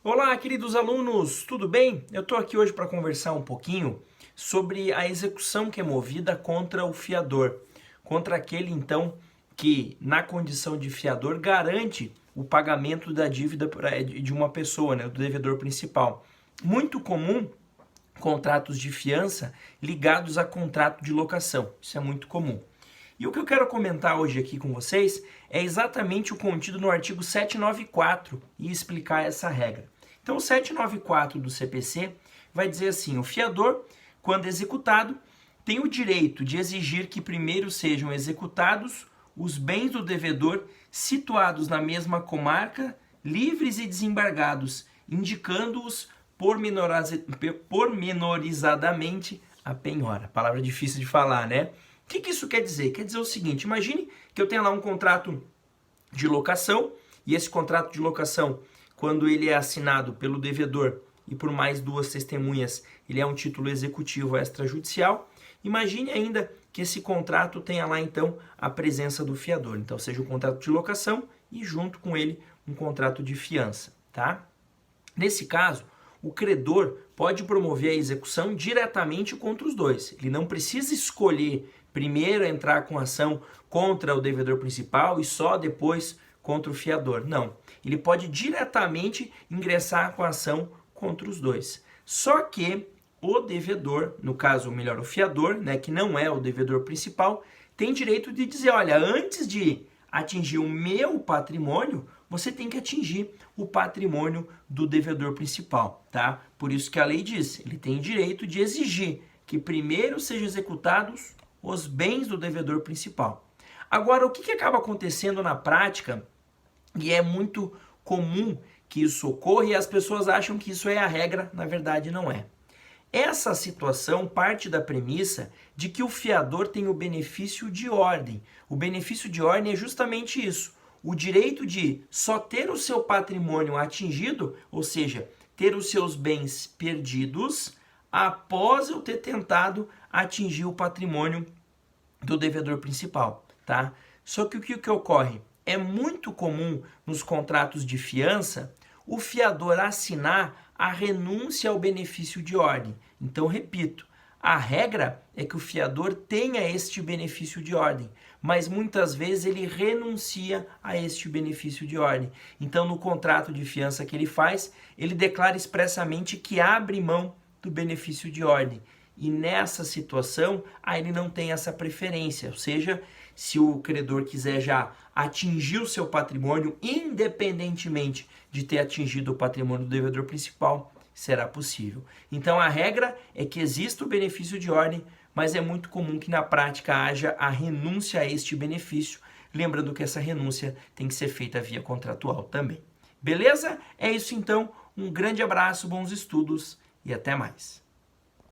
Olá, queridos alunos, tudo bem? Eu estou aqui hoje para conversar um pouquinho sobre a execução que é movida contra o fiador, contra aquele então que, na condição de fiador, garante o pagamento da dívida de uma pessoa, né, do devedor principal. Muito comum contratos de fiança ligados a contrato de locação, isso é muito comum. E o que eu quero comentar hoje aqui com vocês é exatamente o contido no artigo 794 e explicar essa regra. Então, o 794 do CPC vai dizer assim: o fiador, quando executado, tem o direito de exigir que primeiro sejam executados os bens do devedor situados na mesma comarca, livres e desembargados, indicando-os pormenorizadamente a penhora. Palavra difícil de falar, né? O que isso quer dizer? Quer dizer o seguinte: imagine que eu tenha lá um contrato de locação, e esse contrato de locação, quando ele é assinado pelo devedor e por mais duas testemunhas, ele é um título executivo extrajudicial. Imagine ainda que esse contrato tenha lá então a presença do fiador. Então seja um contrato de locação e junto com ele um contrato de fiança, tá? Nesse caso, o credor pode promover a execução diretamente contra os dois. Ele não precisa escolher primeiro entrar com ação contra o devedor principal e só depois contra o fiador. Não. Ele pode diretamente ingressar com a ação contra os dois. Só que o devedor, no caso, melhor, o fiador, né, que não é o devedor principal, tem direito de dizer: olha, antes de atingir o meu patrimônio, você tem que atingir o patrimônio do devedor principal, tá? Por isso que a lei diz, ele tem direito de exigir que primeiro sejam executados os bens do devedor principal. Agora, o que acaba acontecendo na prática, e é muito comum que isso ocorra, e as pessoas acham que isso é a regra, na verdade não é. Essa situação parte da premissa de que o fiador tem o benefício de ordem. O benefício de ordem é justamente isso: o direito de só ter o seu patrimônio atingido, ou seja, ter os seus bens perdidos, após eu ter tentado atingir o patrimônio do devedor principal, tá? Só que o que ocorre? É muito comum nos contratos de fiança o fiador assinar a renúncia ao benefício de ordem. Então, repito, a regra é que o fiador tenha este benefício de ordem, mas muitas vezes ele renuncia a este benefício de ordem. Então, no contrato de fiança que ele faz, ele declara expressamente que abre mão do benefício de ordem. E nessa situação, aí ele não tem essa preferência, ou seja, se o credor quiser já atingir o seu patrimônio, independentemente de ter atingido o patrimônio do devedor principal, será possível. Então a regra é que exista o benefício de ordem, mas é muito comum que na prática haja a renúncia a este benefício, lembrando que essa renúncia tem que ser feita via contratual também. Beleza? É isso então, um grande abraço, bons estudos e até mais.